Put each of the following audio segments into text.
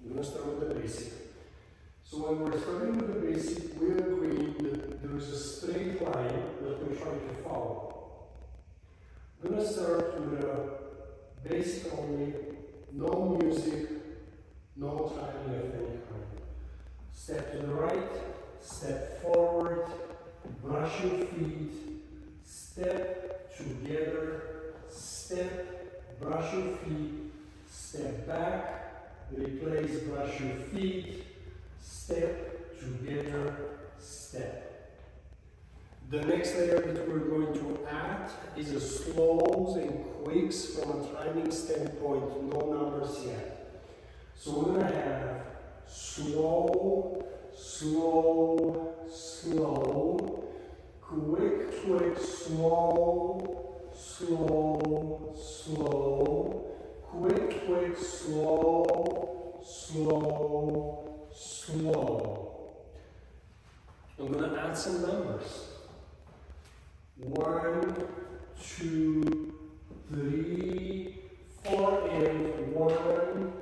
I'm going to start with the basic. So when we're starting with the basic, we're agreeing that there is a straight line that we're trying to follow. I'm going to start with a basic only, no music, no timing of any kind. Step to the right, step forward, brush your feet, step together, step, brush your feet, step back, replace, brush your feet, step, together, step. The next layer that we're going to add is a slows and quicks from a timing standpoint, no numbers yet. So we're going to have slow, slow, slow, quick, quick, slow, slow, slow, quick, quick, slow, slow, slow. I'm going to add some numbers. 1, 2, 3, 4, and 1,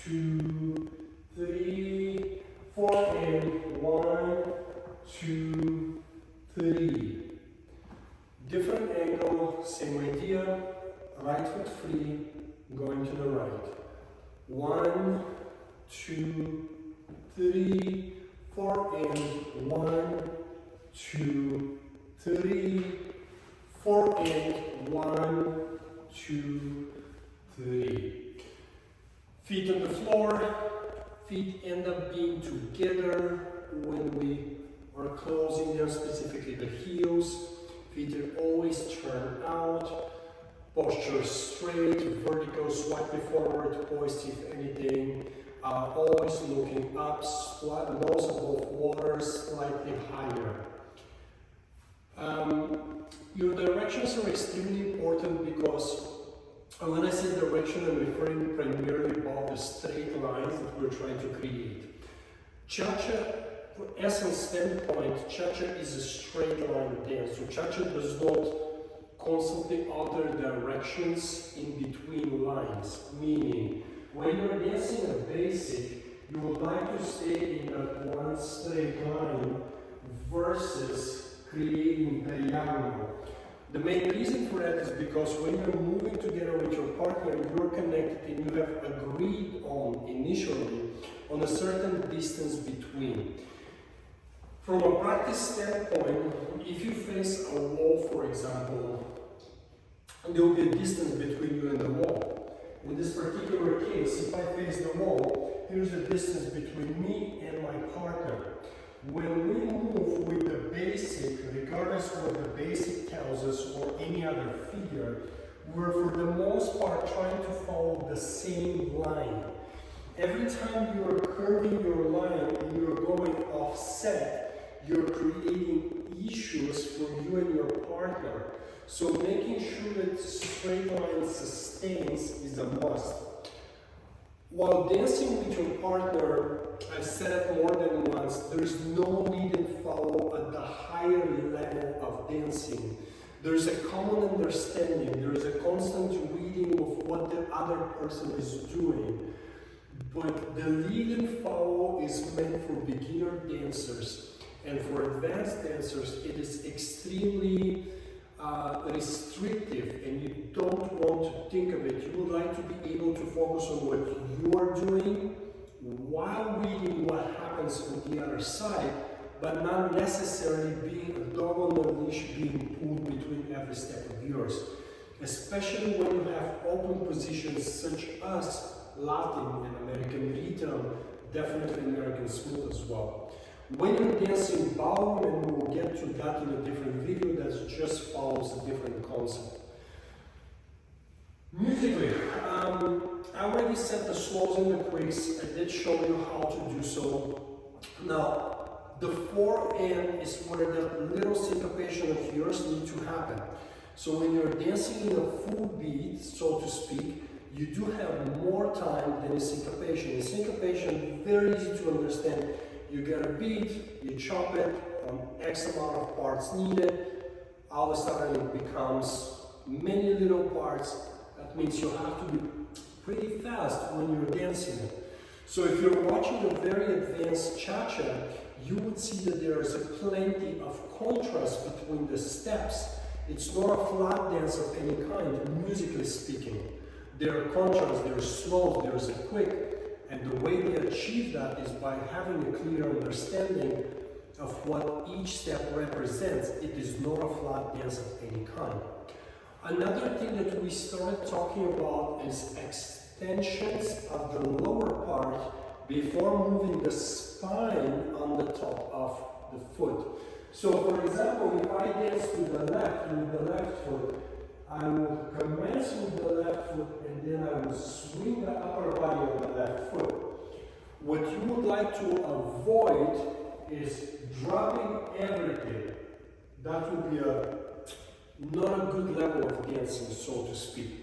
2, 3, 4, and 1, 2, 3. Different angle, same idea. Right foot free, going to the right. 1, 2, 3, 4, and 1, 2, 3, 4, and 1, 2, 3. Feet on the floor, feet end up being together when we are closing them, specifically the heels. Feet are always turned out. Posture straight, vertical, slightly forward, poised if anything. Always looking up, nose above water, slightly higher. Your directions are extremely important because when I say direction, I'm referring primarily about the straight lines that we're trying to create. Cha-cha, from essence standpoint, cha-cha is a straight line dance. So cha-cha does not constantly alter directions in between lines. Meaning, when you're dancing a basic, you would like to stay in that one straight line versus creating triangle. The main reason for that is because when you're moving together with your partner, you're connected and you have agreed on initially on a certain distance between. From a practice standpoint, if you face a wall, for example, there will be a distance between you and the wall. In this particular case, if I face the wall, here's the distance between me and my partner. When we move with the basic, regardless of what the basic tells us or any other figure, we're for the most part trying to follow the same line. Every time you're curving your line and you're going offset, you're creating issues for you and your partner. So making sure that straight line sustains is a must. While dancing with your partner, I've said it more than once, there's no lead and follow at the higher level of dancing. There's a common understanding, there's a constant reading of what the other person is doing. But the lead and follow is meant for beginner dancers. And for advanced dancers, it is extremely restrictive, and you don't want to think of it. You would like to be able to focus on what you are doing while reading what happens on the other side, but not necessarily being a dog on the leash being pulled between every step of yours. Especially when you have open positions such as Latin and American rhythm, definitely American smooth as well. When you're dancing ballroom, and we will get to that in a different video, that just follows a different concept. Musically, I already set the slows and the quicks. I did show you how to do so. Now, the 4-and is where the little syncopation of yours needs to happen. So when you're dancing in a full beat, so to speak, you do have more time than a syncopation. In syncopation, very easy to understand. You get a beat, you chop it on X amount of parts needed, all of a sudden it becomes many little parts. That means you have to be pretty fast when you're dancing it. So if you're watching a very advanced cha-cha, you would see that there is a plenty of contrast between the steps. It's not a flat dance of any kind, musically speaking. There are contrasts, there are slows, there is a quick, and the way they achieve that is by having a clear understanding of what each step represents. It is not a flat dance of any kind. Another thing that we started talking about is extensions of the lower part before moving the spine on the top of the foot. So for example, if I dance to the left with the left foot, I will commence with the left foot and then I will swing the upper body of the left foot. What you would like to avoid is dropping everything. That would be not a good level of dancing, so to speak.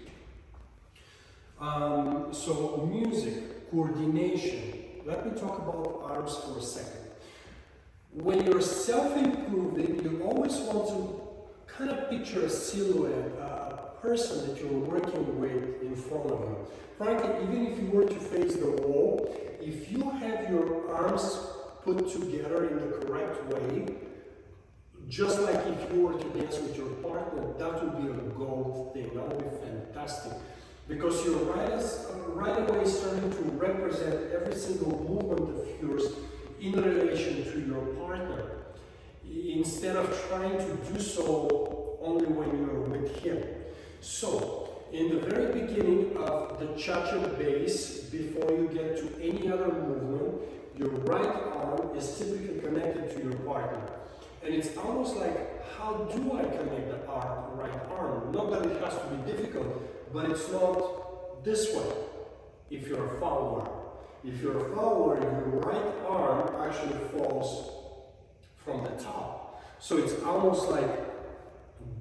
So music, coordination. Let me talk about arms for a second. When you're self-improving, you always want to kind of picture a silhouette, a person that you're working with in front of you. Frankly, even if you were to face the wall, if you have your arms put together in the correct way, just like if you were to dance with your partner, that would be a gold thing. That would be fantastic. Because you're right away starting to represent every single movement of yours in relation to your partner, instead of trying to do so only when you're with him. So, in the very beginning of the cha-cha base, before you get to any other movement, your right arm is typically connected to your partner. And it's almost like, how do I connect the right arm? Not that it has to be difficult, but it's not this way if you're a follower. If you're a follower, your right arm actually falls from the top. So it's almost like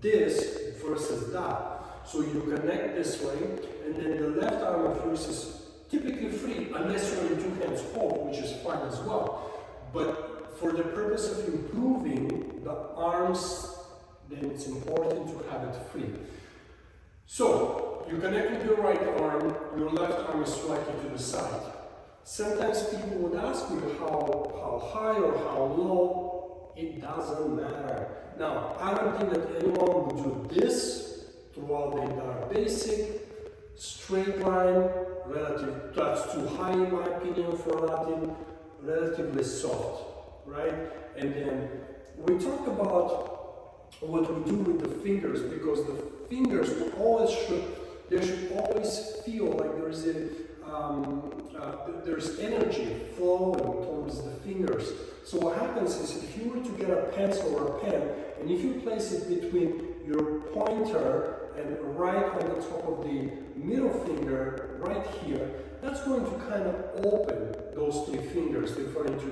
this versus that. So you connect this way, and then the left arm of yours is typically free, unless you're in two hands hold, which is fine as well. But for the purpose of improving the arms, then it's important to have it free. So you connect with your right arm, your left arm is slightly to the side. Sometimes people would ask me how high or how low. It doesn't matter. Now, I don't think that anyone would do this throughout the entire basic. Straight line, that's too high in my opinion for Latin, relatively soft, right? And then we talk about what we do with the fingers, because the fingers should always feel like there's energy flowing towards the fingers. So what happens is, if you were to get a pencil or a pen, and if you place it between your pointer and right on the top of the middle finger, right here, that's going to kind of open those three fingers, referring to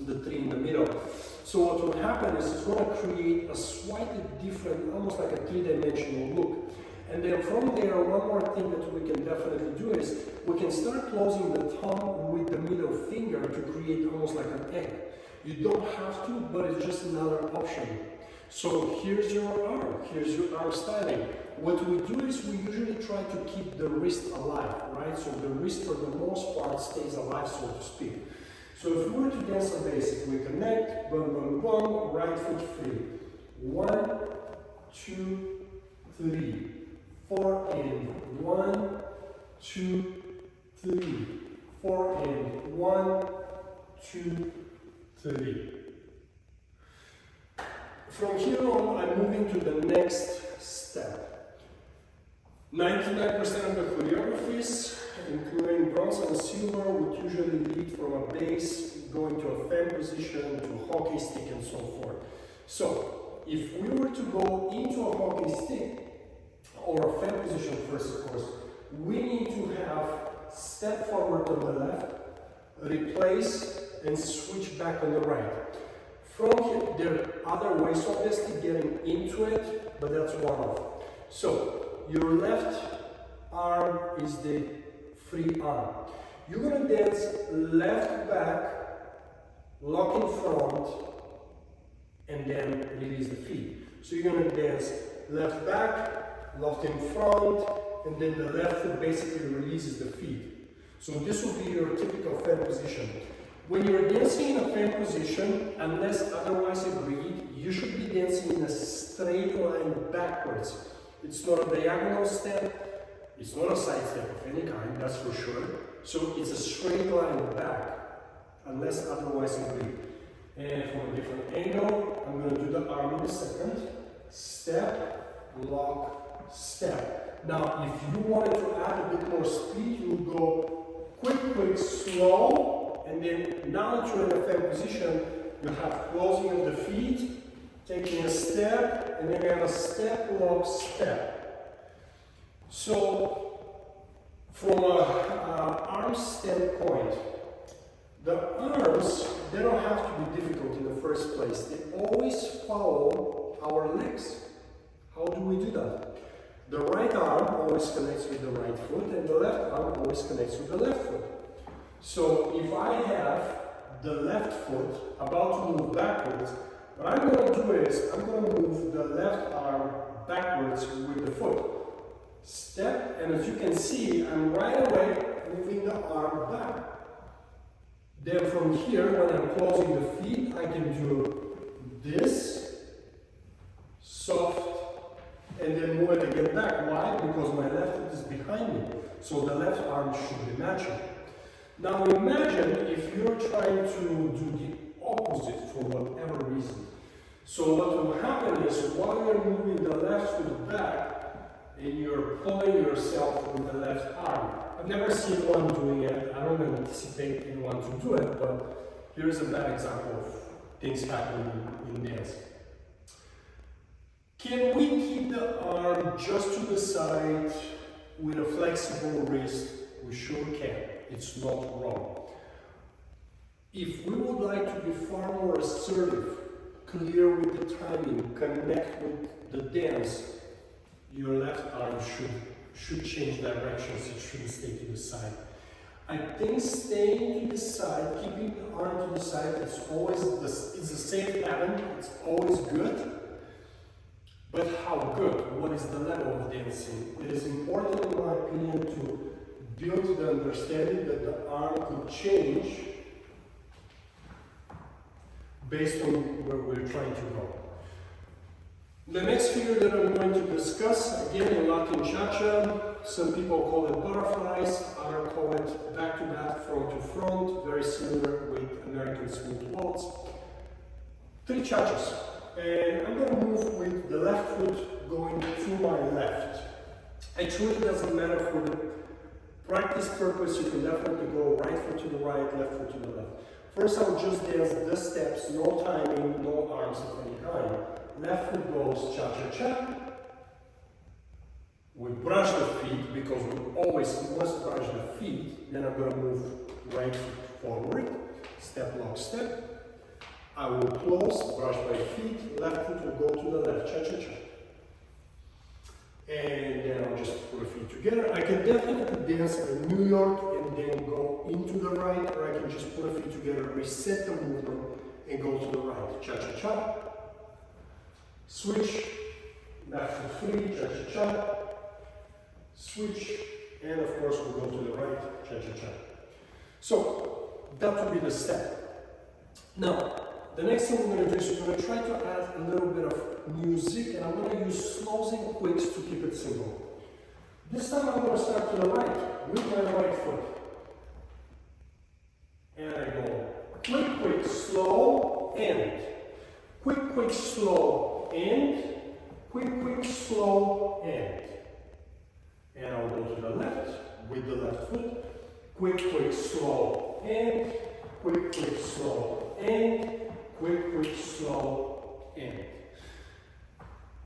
the three in the middle. So what will happen is it's going to create a slightly different, almost like a three-dimensional look. And then from there, one more thing that we can definitely do is we can start closing the thumb with the middle finger to create almost like an egg. You don't have to, but it's just another option. So here's your arm styling. What we do is we usually try to keep the wrist alive, right? So the wrist for the most part stays alive, so to speak. So if we were to dance a basic, we connect, boom, boom, boom, right foot free. 1, 2, 3. 4 in, 1, 2, 3. 4 in, 1, 2, 3. From here on, I'm moving to the next step. 99% of the choreographies, including bronze and silver, would usually lead from a base, going to a fan position, to hockey stick, and so forth. So, if we were to go into a hockey stick, or a fan position first, of course, we need to have step forward on the left, replace, and switch back on the right. From here, there are other ways, obviously, getting into it, but that's one of them. So, your left arm is the free arm. You're going to dance left back, lock in front, and then release the feet. So you're going to dance left back, locked in front, and then the left foot basically releases the feet. So this will be your typical fan position. When you're dancing in a fan position, unless otherwise agreed, you should be dancing in a straight line backwards. It's not a diagonal step, it's not a side step of any kind, that's for sure. So it's a straight line back, unless otherwise agreed. And from a different angle, I'm going to do the arm in a second. Step, lock, step. Now, if you wanted to add a bit more speed, you would go quick, quick, slow, and then now that you're in a fan position, you have closing of the feet, taking a step, and then you have a step, lock, step. So, from an arm standpoint, the arms, they don't have to be difficult in the first place. They always follow our legs. How do we do that? The right arm always connects with the right foot, and the left arm always connects with the left foot. So if I have the left foot about to move backwards, what I'm going to do is I'm going to move the left arm backwards with the foot. Step, and as you can see, I'm right away moving the arm back. Then from here, when I'm closing the feet, I can do this, soft, and then move it again back. Why? Because my left foot is behind me. So the left arm should be matching. Now imagine if you're trying to do the opposite for whatever reason. So what will happen is while you're moving the left foot back and you're pulling yourself with the left arm. I've never seen one doing it. I don't anticipate anyone to do it, but here's a bad example of things happening in dance. Can we keep the arm just to the side with a flexible wrist? We sure can. It's not wrong. If we would like to be far more assertive, clear with the timing, connect with the dance, your left arm should change directions. It shouldn't stay to the side. I think staying to the side, keeping the arm to the side, it's a safe pattern. It's always good. But how good? What is the level of dancing? It is important, in my opinion, to build the understanding that the arm could change based on where we're trying to go. The next figure that I'm going to discuss, again in Latin Cha-Cha, some people call it butterflies, others call it back-to-back, front-to-front, very similar with American smooth waltz. 3 cha-chas. And I'm going to move with the left foot going to my left. It truly doesn't matter for the practice purpose, you can definitely go right foot to the right, left foot to the left. First I'll just dance the steps, no timing, no arms of any kind. Left foot goes cha-cha-cha. We brush the feet because we always must brush the feet. Then I'm going to move right foot forward, step, lock, step. I will close, brush my feet, left foot will go to the left, cha-cha-cha. And then I'll just put the feet together. I can definitely dance in New York and then go into the right, or I can just put the feet together, reset the movement, and go to the right. Cha-cha-cha. Switch, left foot free, cha-cha-cha. Switch, and of course we'll go to the right, cha-cha-cha. So, that would be the step. Now, the next thing we're going to do is we're going to try to add a little bit of music, and I'm going to use slows and quicks to keep it simple. This time I'm going to start to the right with my right foot. And I go quick, quick, slow, and. Quick, quick, slow, and. Quick, quick, slow, and. And I'll go to the left with the left foot. Quick, quick, slow, and. Quick, quick, slow, and. Quick, quick, slow, and.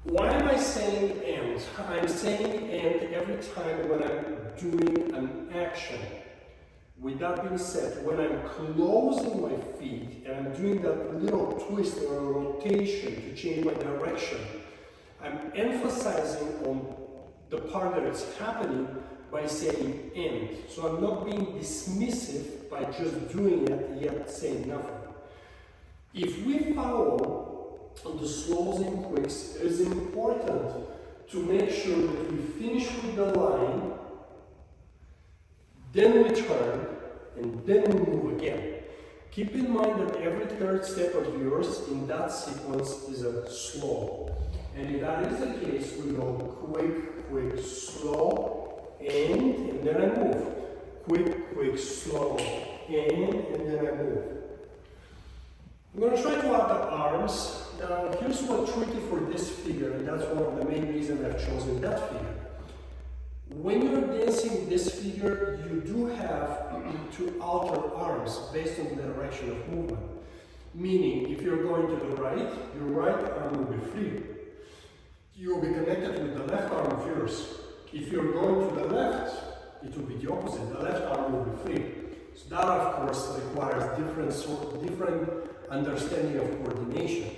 Why am I saying and? I'm saying and every time when I'm doing an action. With that being said, when I'm closing my feet and I'm doing that little twist or rotation to change my direction, I'm emphasizing on the part that it's happening by saying and. So I'm not being dismissive by just doing it yet saying nothing. If we follow the slows and quicks, it is important to make sure that we finish with the line, then we turn, and then we move again. Keep in mind that every third step of yours in that sequence is a slow. And if that is the case, we go quick, quick, slow, and then I move. Quick, quick, slow, and then I move. I'm going to try to add the arms. Now, here's what's tricky for this figure, and that's one of the main reasons I've chosen that figure. When you're dancing this figure, you do have to alter arms based on the direction of movement. Meaning, if you're going to the right, your right arm will be free. You will be connected with the left arm of yours. If you're going to the left, it will be the opposite. The left arm will be free. So that, of course, requires different understanding of coordination.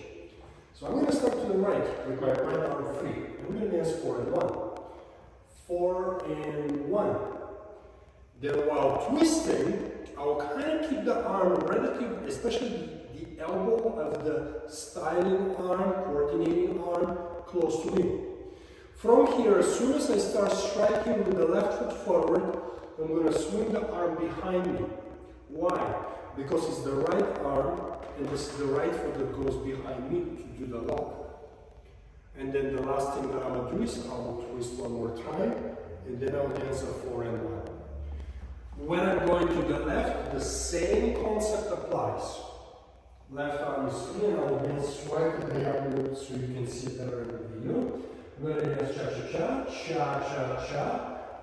So I'm going to start to the right with my right arm free. I'm going to dance 4 and 1. 4 and 1. Then while twisting, I'll kind of keep the arm relative, especially the elbow of the styling arm, coordinating arm, close to me. From here, as soon as I start striking with the left foot forward, I'm going to swing the arm behind me. Why? Because it's the right arm, and this is the right foot that goes behind me to do the lock. And then the last thing that I will do is I will twist one more time, and then I'll dance a 4 and 1. When I'm going to the left, the same concept applies. Left arm is free, and I will dance right to the other so you can see better in the video. I'm going to dance cha-cha-cha, cha-cha-cha.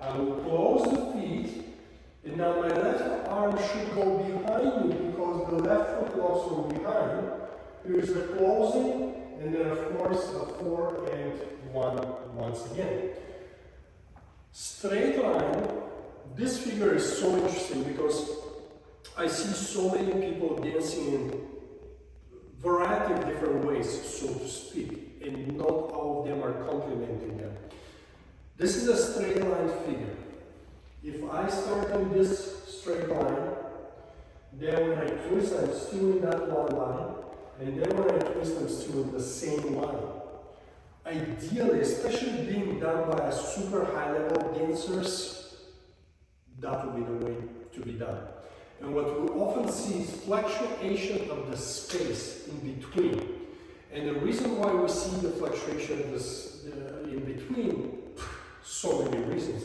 I will close the feet, and now my left arm should go behind me because the left foot locks are behind. Here's the closing, and then of course a 4 and 1 once again. Straight line. This figure is so interesting because I see so many people dancing in variety of different ways, so to speak, and not all of them are complementing them. This is a straight line figure. If I start on this straight line, then when I twist, I'm still in that one line, and then when I twist, I'm still in the same line. Ideally, especially being done by a super high level dancers, that would be the way to be done. And what we often see is fluctuation of the space in between. And the reason why we see the fluctuation of this in between, so many reasons.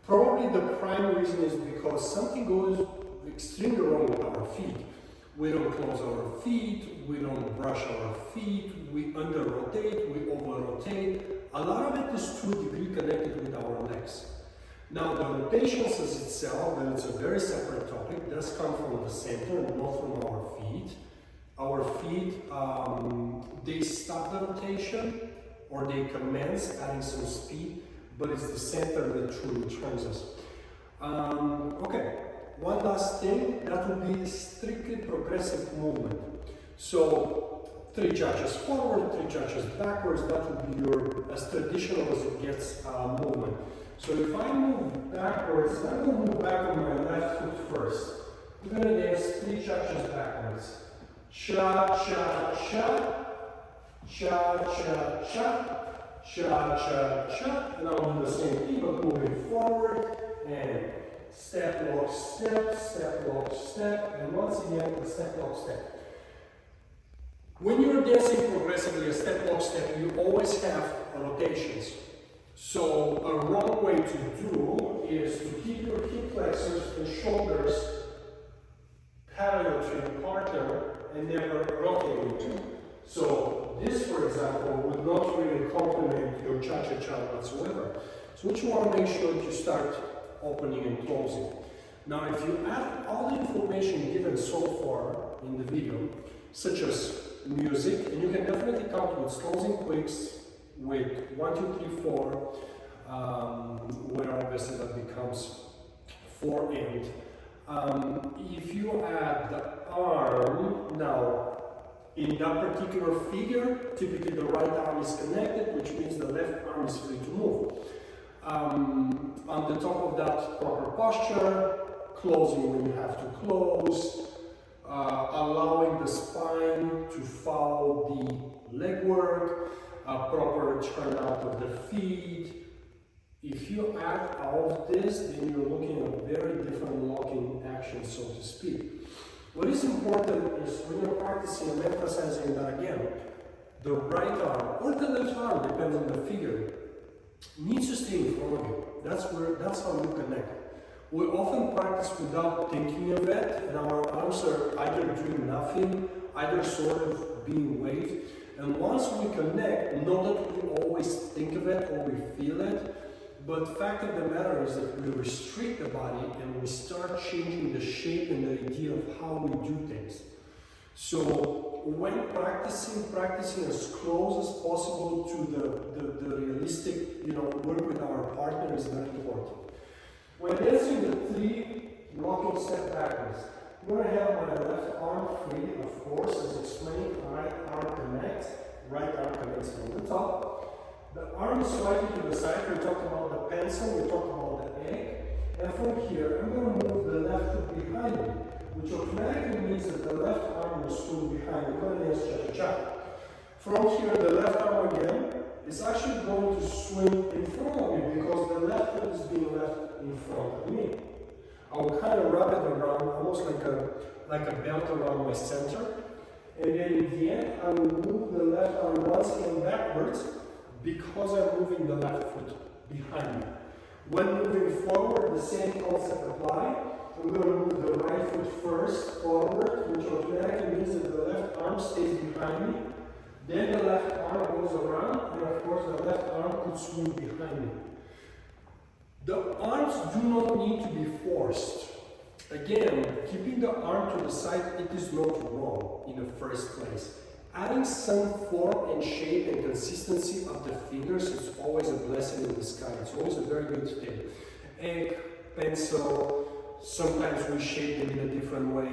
Probably the prime reason is because something goes extremely wrong with our feet. We don't close our feet, we don't brush our feet, we under-rotate, we over-rotate. A lot of it is to a degree connected with our legs. Now, the rotations as itself, and it's a very separate topic, does come from the center and not from our feet. Our feet, they stop the rotation or they commence adding some speed, but it's the center that truly turns us. Okay, one last thing, that would be strictly progressive movement. So, 3 cha-chas forward, 3 cha-chas backwards, that would be your, as traditional as it gets, movement. So if I move backwards, I'm going to move back on my left foot first. I'm going to dance 3 cha-chas backwards. Cha-cha-cha, cha-cha-cha, cha-cha-cha, and I'll do the same thing, but moving forward, and step, lock, step, step, lock, step, and once again, the step, lock, step. When you're dancing progressively, a step, lock, step, you always have rotations. So a wrong way to do is to keep your hip flexors and shoulders parallel to your partner and never rotating. So this, for example, would not really complement your cha-cha-cha whatsoever. So what you want to make sure that you start opening and closing. Now, if you add all the information given so far in the video, such as music, and you can definitely count with closing quicks, with 1, 2, 3, 4, where obviously that becomes 4 and. If you add the arm, now in that particular figure, typically the right arm is connected, which means the left arm is free to move. On the top of that, proper posture, closing when you have to close, allowing the spine to follow the leg work, a proper turn out of the feet. If you add all of this, then you're looking at a very different locking actions, so to speak. What is important is when you're practicing and emphasizing that again, the right arm or the left arm, depends on the figure, needs to stay in front of you. That's how you connect. We often practice without thinking of it, and our arms are either doing nothing, either sort of being waved. And once we connect, not that we always think of it or we feel it, but the fact of the matter is that we restrict the body and we start changing the shape and the idea of how we do things. So when practicing as close as possible to the realistic, work with our partner is very important. When dancing the 3 rocking step backwards, I'm going to have my left arm free, of course, as explained. Right arm connects from the top. The arm is slightly to the side. We talked about the pencil, we talked about the egg. And from here, I'm going to move the left foot behind me, which automatically means that the left arm will swing behind me. We're going to dance cha-cha-cha. From here, the left arm again is actually going to swing in front of me because the left foot is being left in front of me. I will kind of wrap it around, almost like a belt around my center. And then in the end, I will move the left arm once again backwards because I'm moving the left foot behind me. When moving forward, the same concept applies. I'm going to move the right foot first forward, which automatically means that the left arm stays behind me. Then the left arm goes around, and of course the left arm could swing behind me. The arms do not need to be forced. Again, keeping the arm to the side, it is not wrong in the first place. Adding some form and shape and consistency of the fingers is always a blessing in disguise. It's always a very good thing. Egg, pencil, sometimes we shape them in a different way.